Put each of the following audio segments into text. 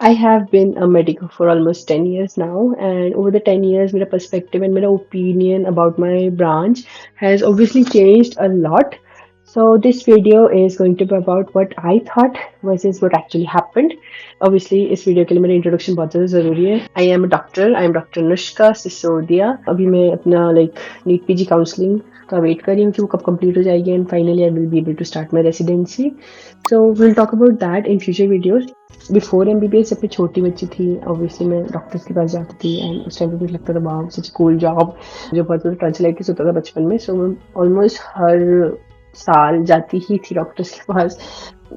I have been a medico for almost 10 years now, and over the 10 years, my perspective and my opinion about my branch has obviously changed a lot. So, this video is going to be about what I thought versus what actually happened. Obviously, इस video के लिए मेरी introduction बहुत ज़्यादा ज़रूरी है. I am a doctor. I am Dr. Nushka Sisodia. अभी मैं अपना नीट पीजी काउंसलिंग का वेट कर रही हूँ कि वो कब कंप्लीट हो जाएगी and finally I will be able to start my residency. So will talk about that in future videos. Before MBBS जब मैं छोटी बच्ची थी ऑब्वियसली मैं डॉक्टर्स के पास जाती थी एंड उस टाइम पे मुझे लगता था वाह सच कूल जॉब. जो बहुत ज़्यादा ट्रांसलेटिस होता था बचपन में, सो मैं ऑलमोस्ट हर साल जाती ही थी डॉक्टर्स के पास.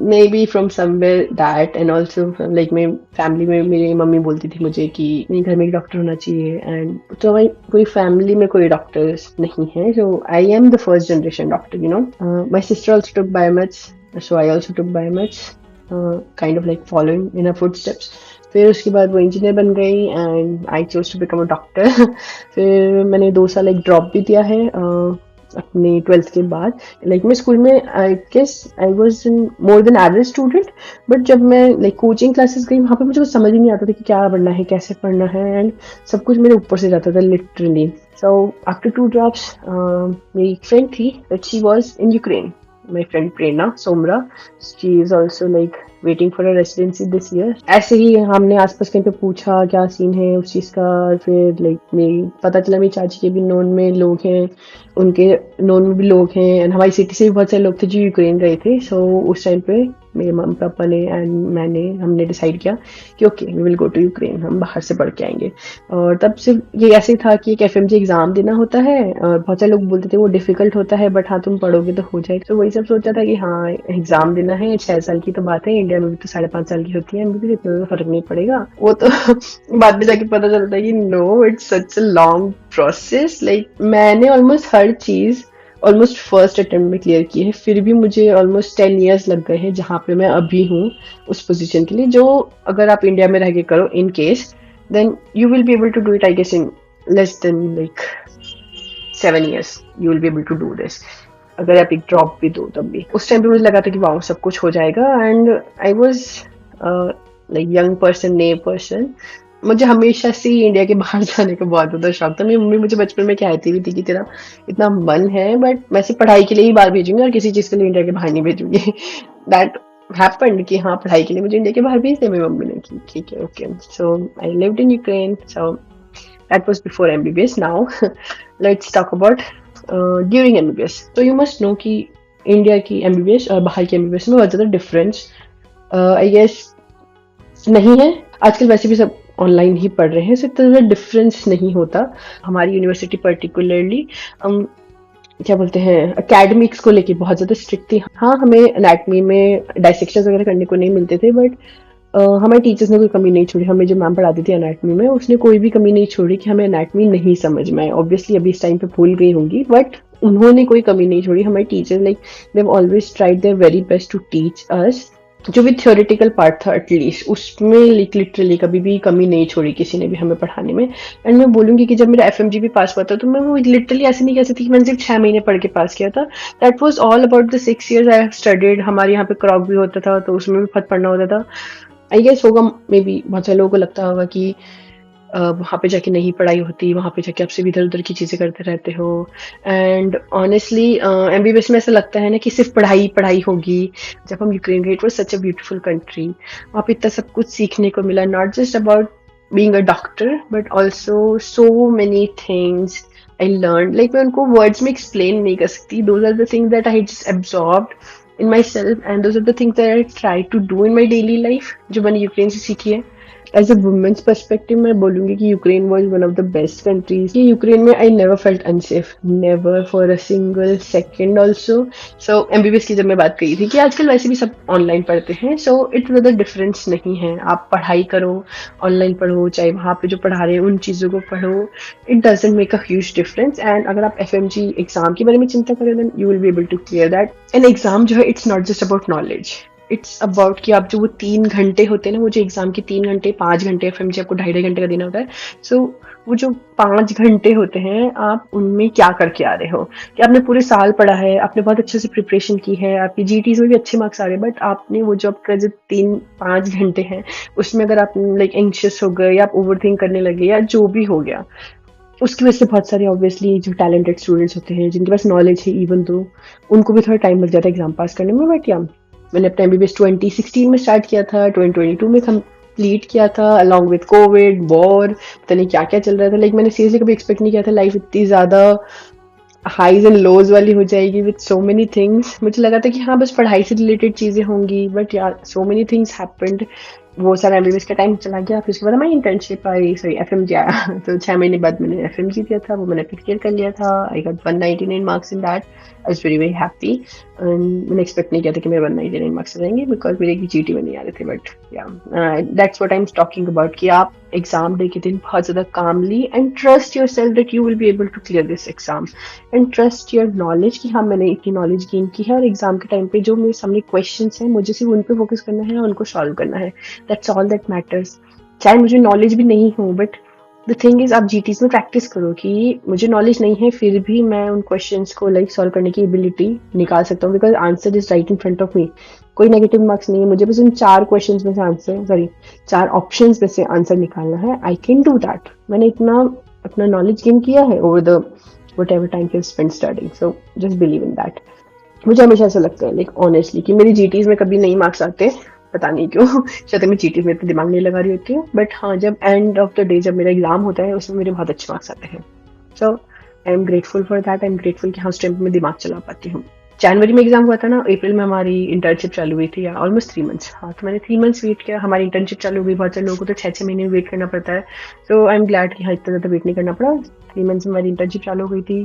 Maybe from somewhere that and also like मेरी फैमिली में मेरी मम्मी बोलती थी मुझे कि नहीं घर में एक डॉक्टर होना चाहिए. एंड तो भाई कोई फैमिली में कोई डॉक्टर्स नहीं है, so I am the first generation doctor, you know. My sister also took biomaths, so I also took biomaths, kind of like following in her footsteps. फिर उसके बाद वो इंजीनियर बन गई and I chose to become a doctor. फिर मैंने 2 साल एक ड्रॉप भी दिया है अपनी 12th के बाद. मैं स्कूल में I guess I was in more than average student, but जब मैं कोचिंग क्लासेस गई वहाँ पे मुझे कुछ समझ ही नहीं आता था कि क्या पढ़ना है कैसे पढ़ना है, एंड सब कुछ मेरे ऊपर से जाता था लिटरली. सो आफ्टर 2 ड्रॉप्स मेरी एक फ्रेंड थी but she was in Ukraine. My friend Prerna Somra, she is also waiting for a residency this year. ऐसे ही हमने आसपास कहीं पे पूछा क्या सीन है उस चीज़ का. फिर मेरी पता चला मेरी चाची के भी नोन में लोग हैं, उनके नोन में भी लोग हैं, एंड हमारी सिटी से भी बहुत सारे लोग थे जो यूक्रेन गए थे. सो उस टाइम पे मेरे मम्मी पापा ने एंड हमने डिसाइड किया कि okay we will go to Ukraine, हम बाहर से पढ़ के आएंगे. और तब से ये ऐसे था कि एक एफएमजी एग्जाम देना होता है और बहुत सारे लोग बोलते थे वो डिफिकल्ट होता है बट हाँ तुम पढ़ोगे तो हो जाएगा. तो वही सब सोचा था कि हाँ एग्जाम देना है, 6 साल की तो बात है, इंडिया में भी तो 5.5 साल की होती है एमबीबीएस, इतना तो फर्क नहीं पड़ेगा. वो तो बाद में जाके पता चलता है कि no it's such a long process. मैंने ऑलमोस्ट फर्स्ट अटेम्प्ट में क्लियर की है, फिर भी मुझे ऑलमोस्ट 10 years लग गए हैं जहाँ पे मैं अभी हूँ उस पोजीशन के लिए, जो अगर आप इंडिया में रह के करो in case then you will be able to do it I guess in less than 7 years you will be able to do this. अगर आप एक ड्रॉप भी दो तब भी. उस टाइम पे मुझे लगा था कि वाह सब कुछ हो जाएगा and I was young person, naive person. मुझे हमेशा से ही इंडिया के बाहर जाने का बहुत ज़्यादा शौक था. मेरी मम्मी मुझे बचपन में कहती भी थी कि तेरा इतना मन है बट मैं सिर्फ पढ़ाई के लिए ही बाहर भेजूंगी और किसी चीज़ के लिए इंडिया के बाहर नहीं भेजूंगी. दैट हैपेंड कि हाँ पढ़ाई के लिए मुझे इंडिया के बाहर भेज दे मेरी मम्मी ने कि ठीक है okay. So I lived in Ukraine. So that was before MBBS. Now let's talk about during MBBS. तो यू मस्ट नो कि इंडिया की एमबीबीएस और बाहर की एमबीबीएस में बहुत ज़्यादा डिफरेंस आई गेस नहीं है. आजकल वैसे भी सब ऑनलाइन ही पढ़ रहे हैं, सो इतना ज़्यादा डिफरेंस नहीं होता. हमारी यूनिवर्सिटी पर्टिकुलरली क्या बोलते हैं एकेडमिक्स को लेके बहुत ज़्यादा स्ट्रिक्ट थी. हाँ हमें एनाटमी में डायसेक्शन वगैरह करने को नहीं मिलते थे बट हमारे टीचर्स ने कोई कमी नहीं छोड़ी. हमें जो मैम पढ़ाती थी एनाटमी में उसने कोई भी कमी नहीं छोड़ी कि हमें एनाटमी नहीं समझ में आए. ऑब्वियसली अभी इस टाइम पे भूल गई होंगी बट उन्होंने कोई कमी नहीं छोड़ी. हमारे teacher they have always tried their very best to teach us. जो भी थियोरेटिकल पार्ट था एटलीस्ट उसमें लिटरली कभी भी कमी नहीं छोड़ी किसी ने भी हमें पढ़ाने में. एंड मैं बोलूँगी कि जब मेरा एफएमजी भी पास हुआ था तो मैं वो लिटरली ऐसे नहीं कह सकती कि मैंने सिर्फ 6 महीने पढ़ के पास किया था. That was all about the 6 years I have studied. हमारे यहाँ पे क्रॉक भी होता था तो उसमें भी बहुत पढ़ना होता था. आई गेस होगा मे बी बहुत सारे लोगों को लगता होगा कि वहाँ पे जाके नहीं पढ़ाई होती, वहाँ पे जाके आप सिर्फ इधर उधर की चीज़ें करते रहते हो. एंड ऑनेस्टली एमबीबीएस में ऐसा लगता है ना कि सिर्फ पढ़ाई पढ़ाई होगी. जब हम यूक्रेन गए it was such a beautiful country. वहाँ पे इतना सब कुछ सीखने को मिला, not just about being a doctor but also so many things I learn. मैं उनको वर्ड्स में एक्सप्लेन नहीं कर सकती. Those are the things that I just absorbed in myself and those are the things that I try to do in my daily life जो मैंने Ukraine से सीखी है. एज अ वुमेन्स पर्सपेक्टिव मैं बोलूँगी कि Ukraine was one of the best countries. कि Ukraine में I never felt unsafe, never for a single second also. So MBBS की जब मैं बात कही थी कि आजकल वैसे भी सब ऑनलाइन पढ़ते हैं, सो इट ज़्यादा डिफरेंस नहीं है. आप पढ़ाई करो, ऑनलाइन पढ़ो, चाहे वहाँ पे जो पढ़ा रहे हैं उन चीज़ों को पढ़ो, it doesn't make a huge difference. And अगर आप एफएमजी एग्जाम के बारे में चिंता करें then you will be able to clear that. An exam जो है it's not just about knowledge. It's about कि आप जो वो 3 घंटे होते हैं ना, वो जो एग्जाम के 3 घंटे 5 घंटे, फिर मुझे आपको 2.5 घंटे का देना होता है। सो वो जो 5 घंटे होते हैं, आप उनमें क्या करके आ रहे हो? कि आपने पूरे साल पढ़ा है, आपने बहुत अच्छे से प्रिपरेशन की है, आपकी जीटीज में भी अच्छे मार्क्स आ रहे हैं, बट आपने वो जो आपका जो 3-5 घंटे हैं, उसमें अगर आप लाइक एंग्शियस हो गए या आप ओवर थिंक करने लगे या जो भी हो गया, उसकी वजह से बहुत सारे ऑब्वियसली जो टैलेंटेड स्टूडेंट्स होते हैं, जिनके पास नॉलेज है इवन तो, उनको भी थोड़ा टाइम लग जाता है एग्जाम पास करने में। बट या मैंने अपना एमबीबीएस 2016 में स्टार्ट किया था, 2022 में कंप्लीट किया था, अलॉन्ग विद कोविड वॉर, पता नहीं क्या क्या चल रहा था। लाइक मैंने सीरियसली कभी एक्सपेक्ट नहीं किया था लाइफ इतनी ज्यादा हाईज एंड लोज वाली हो जाएगी विद सो मेनी थिंग्स। मुझे लगा था कि हाँ बस पढ़ाई से रिलेटेड चीजें होंगी, बट यार सो मेनी थिंग्स हैपेंड। वो सारा एमबीबीएस का टाइम चला गया, फिर उसके बाद मैं इंटर्नशिप आई, सॉरी एफएमजी आया। तो 6 महीने बाद मैंने एफएमजी दिया था, वो मैंने क्लियर कर लिया था। I got 199 marks in that. I was very very happy. मैंने एक्सपेक्ट नहीं किया था कि मेरे 199 मार्क्स रहेंगे, बिकॉज मेरे जीटी में नहीं आ रहे थे। But yeah that's what I am talking about, कि आप एग्जाम डे के दिन बहुत ज़्यादा calmly and trust yourself that you will be able to clear this exam, and trust your knowledge कि हाँ मैंने इतनी नॉलेज गेन की है, और एग्जाम के टाइम पे जो मेरे सामने क्वेश्चन हैं, मुझे सिर्फ उन पे फोकस करना है और उनको सॉल्व करना है। That's all that matters. चाहे मुझे नॉलेज भी नहीं हो, बट द थिंग इज आप जीटीज में प्रैक्टिस करो कि मुझे नॉलेज नहीं है, फिर भी मैं उन क्वेश्चंस को लाइक सॉल्व करने की एबिलिटी निकाल सकता हूँ, because answer is right in front of me. कोई नेगेटिव मार्क्स नहीं है, मुझे बस उन 4 क्वेश्चंस में से आंसर, सॉरी 4 ऑप्शंस में से आंसर निकालना है। I can do that. मैंने इतना अपना नॉलेज गेन किया है over the what ever time you spend studying, so just believe in that. मुझे हमेशा ऐसा लगता है लाइक ऑनेस्टली कि मेरी जीटीज में कभी नहीं मार्क्स आते, पता नहीं क्यों। शायद मैं जीटीज में इतना दिमाग नहीं लगा रही होती हूँ, बट हाँ जब एंड ऑफ द डे जब मेरा एग्जाम होता है, उसमें मेरे बहुत अच्छे मार्क्स आते हैं। So I am grateful for that. I am grateful कि हाँ उस टाइम पे मैं दिमाग चला पाती हूँ। जनवरी में एग्जाम हुआ था ना, अप्रैल में हमारी इंटर्नशिप चालू हुई थी, या ऑलमोस्ट 3 मंथ्स। हाँ तो मैंने 3 मंथ्स वेट किया, हमारी इंटर्नशिप चालू हुई। बहुत सारे लोगों को तो 6-6 महीने वेट करना पड़ता है। सो आई एम ग्लैड कि हाँ इतना ज़्यादा वेट नहीं करना पड़ा। 3 मंथ्स में हमारी इंटर्नशिप चालू हो गई थी,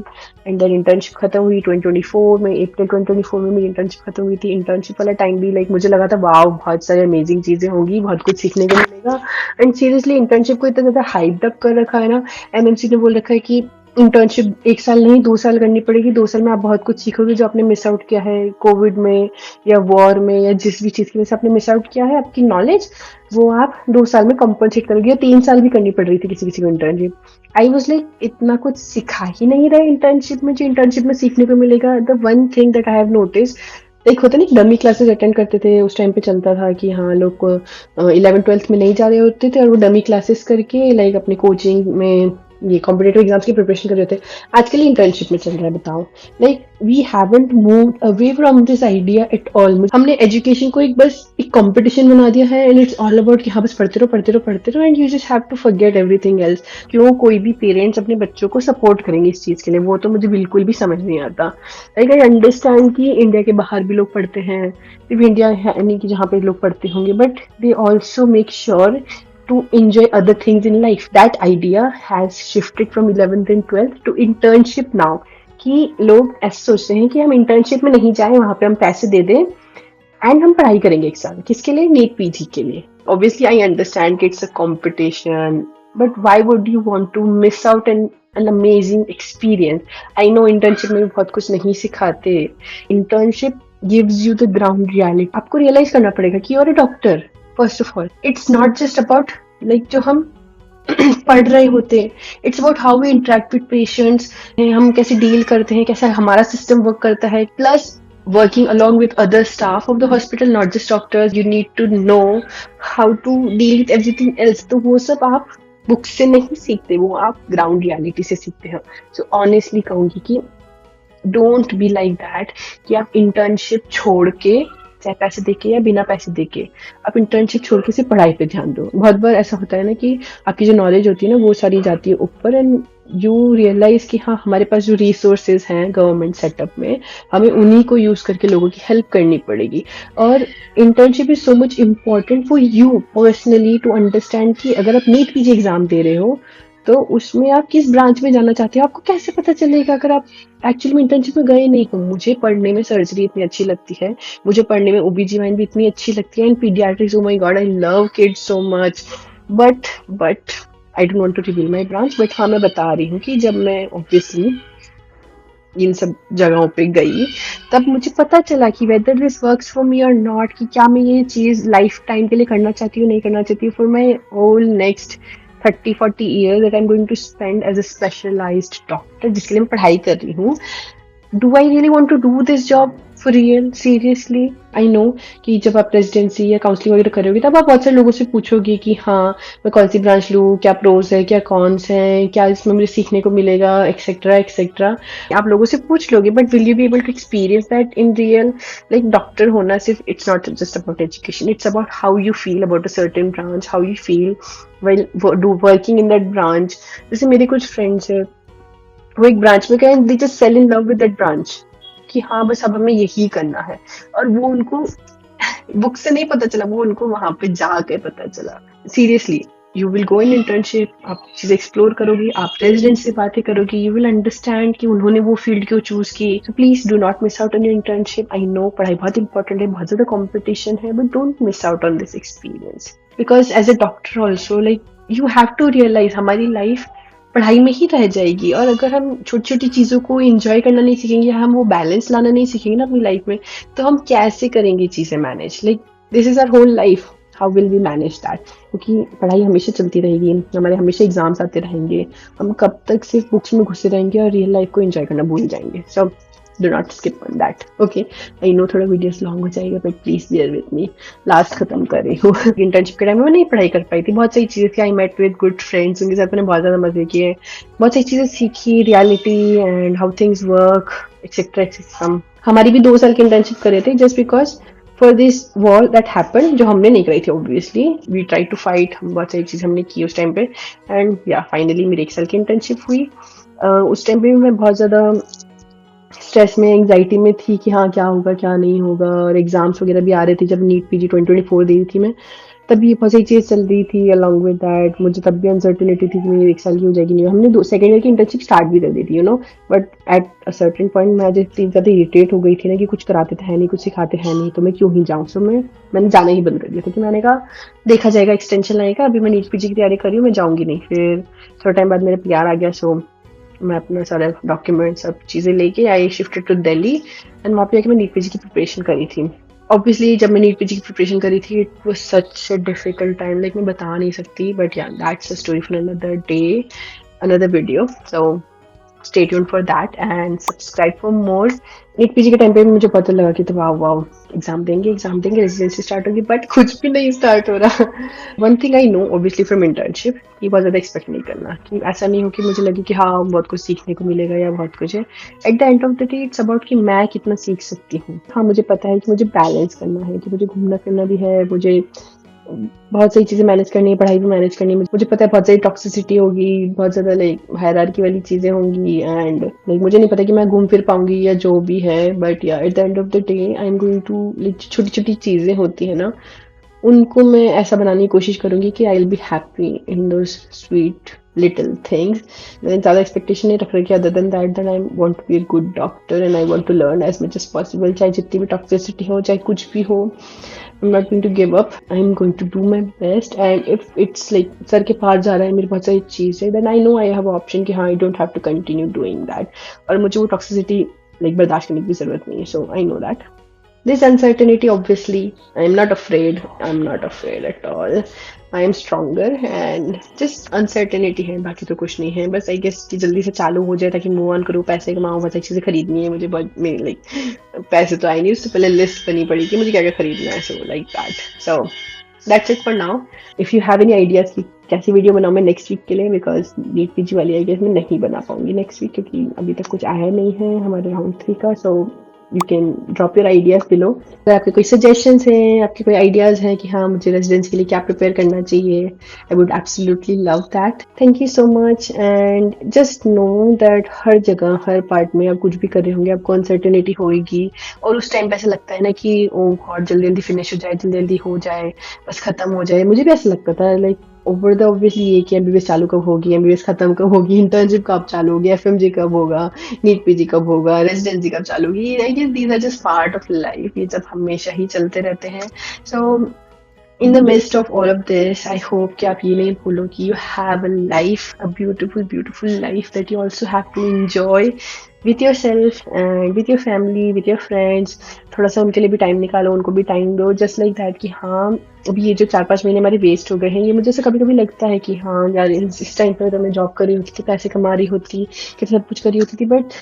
एंड देन इंटर्नशिप खत्म हुई 2024 में। अप्रैल 2024 में मेरी इंटर्नशिप खत्म हुई थी। इंटर्नशिप वाला टाइम भी लाइक मुझे लगा था वाह बहुत सारी अमेजिंग चीज़ें होंगी, बहुत कुछ सीखने को मिलेगा। एंड सीरियसली इंटर्नशिप को इतना ज़्यादा हाइप अप कर रखा है ना, एमएनसी ने बोल रखा है कि इंटर्नशिप 1 साल नहीं 2 साल करनी पड़ेगी, 2 साल में आप बहुत कुछ सीखोगे जो आपने मिस आउट किया है कोविड में या वॉर में, या जिस भी चीज़ की वजह से आपने मिस आउट किया है आपकी नॉलेज, वो आप 2 साल में कंपनसेट करोगे। 3 साल भी करनी पड़ रही थी किसी किसी को इंटर्नशिप। आई वॉज लाइक इतना कुछ सिखा ही नहीं रहा इंटर्नशिप में, जो इंटर्नशिप में सीखने को मिलेगा। The one thing that I have notice, एक होता नहीं डमी क्लासेस अटेंड करते थे उस टाइम पे, चलता था कि हाँ लोग 11th-12th में नहीं जा रहे होते थे और वो डमी क्लासेस करके लाइक अपने कोचिंग में ये कॉम्पिटेटिव एग्जाम्स की प्रिपरेशन कर रहे थे। आजकल इंटर्नशिप में चल रहा है, बताओ। Like we haven't moved away from this idea at all. हमने एजुकेशन को एक बस एक कंपटीशन बना दिया है, एंड इट्स ऑल अबाउट कि हाँ बस पढ़ते रहो पढ़ते रहो पढ़ते रहो, and you just have to forget everything else. क्यों कोई भी पेरेंट्स अपने बच्चों को सपोर्ट करेंगे इस चीज़ के लिए, वो तो मुझे बिल्कुल भी समझ नहीं आता। लाइक आई अंडरस्टैंड कि इंडिया के बाहर भी लोग पढ़ते हैं, सिर्फ इंडिया है नहीं कि जहाँ पे लोग पढ़ते होंगे, but they also make sure to enjoy other things in life. That idea has shifted from 11th and 12th to internship now. कि लोग ऐसे सोचते हैं कि हम इंटर्नशिप में नहीं जाएं, वहां पे हम पैसे दे दें एंड हम पढ़ाई करेंगे 1 साल। किसके लिए? नीट पीजी के लिए। ऑब्वियसली आई अंडरस्टैंड कि it's a competition, but why would you want to miss out an amazing experience? I know internship में भी बहुत कुछ नहीं सिखाते। Internship gives you the ground reality. आपको रियलाइज करना पड़ेगा कि you're a doctor. First of all it's not just about like जो हम पढ़ रहे होते हैं, it's about how we interact with patients, हम कैसे डील करते हैं, कैसा हमारा सिस्टम वर्क करता है, plus working along with other staff of the hospital, not just doctors. You need to know how to deal with everything else. तो वो सब आप बुक से नहीं सीखते, वो आप ग्राउंड रियलिटी से सीखते हैं। सो ऑनेस्टली कहूंगी कि डोंट बी लाइक दैट कि आप इंटर्नशिप छोड़ के, चाहे पैसे देके या बिना पैसे देके, आप इंटर्नशिप छोड़ के सिर्फ पढ़ाई पे ध्यान दो। बहुत बार ऐसा होता है ना कि आपकी जो नॉलेज होती है ना वो सारी जाती है ऊपर, एंड यू रियलाइज कि हाँ हमारे पास जो रिसोर्सेज हैं गवर्नमेंट सेटअप में, हमें उन्हीं को यूज करके लोगों की हेल्प करनी पड़ेगी। और internship is so much important for you personally to understand कि अगर आप नीट पीजी एग्जाम दे रहे हो तो उसमें आप किस ब्रांच में जाना चाहते हो, आपको कैसे पता चलेगा अगर आप एक्चुअली में इंटर्नशिप में गए नहीं हो। मुझे पढ़ने में सर्जरी इतनी अच्छी लगती है, मुझे पढ़ने में ओबीजीवाइन भी इतनी अच्छी लगती है, and paediatrics, oh my God I love kids so much. But I don't want to reveal my branch, but हाँ मैं बता रही हूँ कि जब मैं ऑब्वियसली इन सब जगहों पे गई, तब मुझे पता चला कि whether this works for me और नॉट, कि क्या मैं ये चीज़ लाइफ टाइम के लिए करना चाहती हूँ, नहीं करना चाहती हूँ, for my whole next 30-40 years that I'm going to spend as a specialized doctor, जिसके लिए मैं पढ़ाई कर रही हूँ. Do I really want to do this job for real seriously? I know कि जब आप रेजिडेंसी या काउंसलिंग वगैरह करोगे तब आप बहुत सारे लोगों से पूछोगे कि हाँ मैं कौन सी ब्रांच लूँ, क्या प्रोस है, क्या कॉन्स हैं, क्या इसमें मुझे सीखने को मिलेगा, एक्सेट्रा एक्सेट्रा. आप लोगों से पूछ लोगे, but will you be able to experience that in real? Like doctor होना सिर्फ, it's not just about education, it's about how you feel about a certain branch, how you feel while working in that branch. जैसे मेरे कुछ friends है, वो एक branch में गए, they just sell in love with that branch, कि हाँ बस अब हमें यही करना है. और वो उनको बुक से नहीं पता चला, वो उनको वहां पे जाके पता चला. Seriously, you will go in internship, आप चीजें एक्सप्लोर करोगी, आप रेजिडेंट से बातें करोगी, यू विल अंडरस्टैंड कि उन्होंने वो फील्ड क्यों चूज की. So please do not miss out on your internship. I know पढ़ाई बहुत इंपॉर्टेंट है, बहुत ज्यादा कॉम्पिटिशन है, but don't miss out on this experience, because as a doctor also, like you have to realise हमारी life पढ़ाई में ही रह जाएगी. और अगर हम छोटी छोटी चीज़ों को एंजॉय करना नहीं सीखेंगे, हम वो बैलेंस लाना नहीं सीखेंगे ना अपनी लाइफ में, तो हम कैसे करेंगे चीज़ें manage? Like this is our whole life, how will we manage that? क्योंकि पढ़ाई हमेशा चलती रहेगी, हमारे हमेशा एग्जाम्स आते रहेंगे, हम कब तक सिर्फ बुक्स में घुसे रहेंगे और रियल लाइफ को एंजॉय करना भूल जाएंगे. So do not skip on that. Okay, I know थोड़ा वीडियोस लॉन्ग हो जाएगा, but please bear with me. Last खत्म कर रही हूँ. इंटर्नशिप के टाइम में मैं नहीं पढ़ाई कर पाई थी, बहुत सारी चीज़ें थी. I met with good friends, उनके साथ मैंने बहुत ज़्यादा मजे किए, बहुत सारी चीज़ें सीखी, reality and how things work etcetera etcetera. हमारी भी 2 साल की इंटर्नशिप करे थे, just because for this war that happen, जो हमने नहीं कराई थी. Obviously we try to fight, हम बहुत सारी चीज़ हमने की उस टाइम पे. एंड या फाइनली मेरी 1 साल की इंटर्नशिप हुई. उस टाइम पे मैं बहुत ज़्यादा स्ट्रेस में, एंग्जाइटी में थी कि हाँ क्या होगा क्या नहीं होगा. और एग्जाम्स वगैरह भी आ रहे थे, जब नीट पीजी 2024 दी थी मैं, तब ये बहुत सारी चीज़ चल रही थी अलॉन्ग विद दैट. मुझे तब भी अनसर्टेनिटी थी कि मेरी 1 साल की हो जाएगी नहीं. हमने 2 सेकेंड ईयर की इंटर्नशिप स्टार्ट भी कर दी थी, but at a certain point मैं जो इतनी ज़्यादा इरिटेट हो गई थी ना कि कुछ कराते तो है नहीं, कुछ सिखाते हैं नहीं, तो मैं क्यों ही जाऊँ. सो मैंने जाना ही बंद कर दिया था, कि मैंने कहा देखा जाएगा, एक्सटेंशन लगेगा, अभी मैं नीट पीजी की तैयारी कर रही हूँ, मैं जाऊँगी नहीं. फिर थोड़ा टाइम बाद मेरा पीआर आ गया. सो मैं अपना सारा डॉक्यूमेंट सब चीज़ें लेके I shifted to Delhi. And वहाँ पे आके मैं नीट पीजी की प्रिपरेशन करी थी. ऑब्वियसली जब मैं नीट पीजी की प्रिपरेशन करी थी, it was such a difficult time, like मैं बता नहीं सकती, but yeah that's a story for another day, another video. So stay tuned for that and subscribe for more. NEET PG के time पे मुझे पता लगा कि तो वाह वाह, एग्जाम देंगे रेजिडेंसी स्टार्ट होगी, बट कुछ भी नहीं स्टार्ट हो रहा. One thing I know obviously from internship, ये बहुत ज़्यादा एक्सपेक्ट नहीं करना, कि ऐसा नहीं हो कि मुझे लगे कि हाँ बहुत कुछ सीखने को मिलेगा या बहुत कुछ है. Eight the end of the day it's about कि मैं कितना सीख सकती हूँ. हाँ मुझे पता है कि मुझे बैलेंस करना है, कि मुझे घूमना फिरना भी है, मुझे बहुत सारी चीज़ें मैनेज करनी है, पढ़ाई भी मैनेज करनी है. मुझे पता है बहुत सारी टॉक्सिसिटी होगी, बहुत ज़्यादा लाइक हायरार्की वाली चीज़ें होंगी, एंड लाइक मुझे नहीं पता कि मैं घूम फिर पाऊंगी या जो भी है. But yeah at the end of the day I am going to, like छोटी छोटी चीज़ें होती है ना, उनको मैं ऐसा बनाने की कोशिश करूंगी कि I will be happy in those sweet little things. मैंने ज़्यादा एक्सपेक्टेशन नहीं रख रखी, other than that I want to be a good doctor and I want to learn as much as possible. चाहे जितनी भी टॉक्सिसिटी हो, चाहे कुछ भी हो, I'm not going to give up. I'm going to do my best. And if it's like sir के पार जा रहा है, मेरी बहुत सारी चीज़ है, then I know I have an option कि हाँ I don't have to continue doing that. और मुझे वो toxicity like बर्दाश्त करने की ज़रूरत नहीं है. So I know that. This uncertainty, obviously, I'm not afraid. I'm not afraid at all. I am stronger and just uncertainty है, बाकी तो कुछ नहीं है. बस I guess कि जल्दी से चालू हो जाए ताकि move on करूँ, पैसे कमाऊँ, बहुत सारी चीज़ें खरीदनी है मुझे. बहुत मेरी like पैसे तो आए नहीं, उससे पहले लिस्ट बनी पड़ी कि मुझे क्या क्या खरीदना है. So like that. So that's it for now. If you have any ideas कि कैसी वीडियो बनाऊँ मैं नेक्स्ट वीक के लिए, बिकॉज नीट पीजी वाली आई गेस मैं नहीं बना पाऊंगी नेक्स्ट वीक, क्योंकि अभी तक कुछ आया नहीं है हमारे राउंड 3 का. So you can drop your ideas below. अगर आपके कोई सजेशंस हैं, आपके कोई आइडियाज हैं कि हाँ मुझे रेजिडेंस के लिए क्या प्रिपेयर करना चाहिए, I would absolutely love that. Thank you so much. And just know that हर जगह हर पार्ट में आप कुछ भी कर रहे होंगे, आपको अनसर्टेनिटी होगी. और उस टाइम पे ऐसा लगता है ना कि ओ गॉड जल्दी जल्दी फिनिश हो जाए, जल्दी जल्दी हो जाए, बस खत्म हो जाए. मुझे भी ऐसा लगता था, लाइक ओवर द ऑब्वियसली ये कि एमबीबीएस चालू कब होगी, एमबीबीएस खत्म कब होगी, इंटर्नशिप कब चालू होगी, एफएमजी कब होगा, नीट पीजी कब होगा, रेजिडेंसी कब चालू होगी. I guess these are just part of life, ये सब हमेशा ही चलते रहते हैं. सो In the midst of all of this, I hope कि आप ये नहीं भूलो कि you have a life, a beautiful, beautiful life that you also have to enjoy with yourself and with your family, with your friends. थोड़ा सा उनके लिए भी टाइम निकालो, उनको भी टाइम दो, जस्ट लाइक दैट कि हाँ अभी ये जो 4-5 महीने हमारे वेस्ट हो गए हैं, ये मुझे से कभी कभी लगता है कि हाँ यार इस टाइम पर तो मैं जॉब कर रही होती थी, पैसे कमा रही होती, कि सब कुछ कर रही होती थी, बट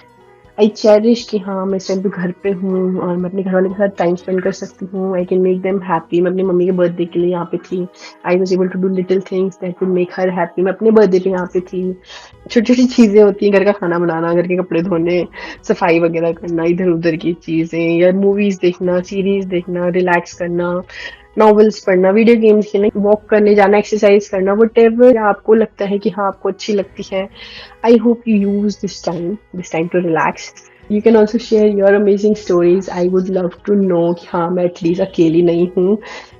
आई चेरिश कि हाँ मैं इस टाइम पे घर पे हूँ और मैं अपने घर वालों के साथ टाइम स्पेंड कर सकती हूँ। I can make them happy. मैं अपनी मम्मी के बर्थडे के लिए यहाँ पे थी। I was able to do little things that would make her happy. मैं अपने बर्थडे पे यहाँ पे थी। छोटी छोटी चीजें होती हैं, घर का खाना बनाना, घर के कपड़े धोने, सफाई वगैरह करना, इधर उधर की चीजें, या मूवीज देखना, सीरीज देखना, रिलैक्स करना, नॉवेल्स पढ़ना, वीडियो गेम्स खेलना, वॉक करने जाना, एक्सरसाइज करना, वट एवर आपको लगता है कि हाँ आपको अच्छी लगती है। I hope you use this time to relax. You can also share your amazing stories. I would love to know कि हाँ मैं एटलीस्ट अकेली नहीं हूँ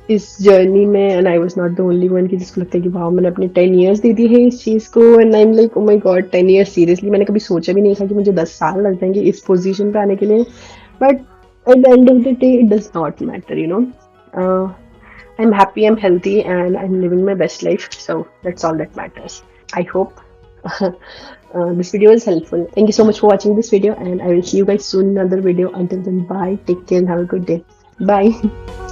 इस जर्नी में, and I was not the only one कि जिसको लगता है कि वाह मैंने अपने 10 years दे दी है इस चीज़ को, and I am like oh my God 10 years seriously मैंने कभी सोचा भी नहीं था कि मुझे 10 साल लग जाएंगे इस पोजीशन पे आने के लिए, but at the end of the day it does not matter, you know. I'm happy, I'm healthy, and I'm living my best life, so that's all that matters. I hope this video is helpful. Thank you so much for watching this video, and I will see you guys soon in another video. Until then, bye, take care, and have a good day. Bye.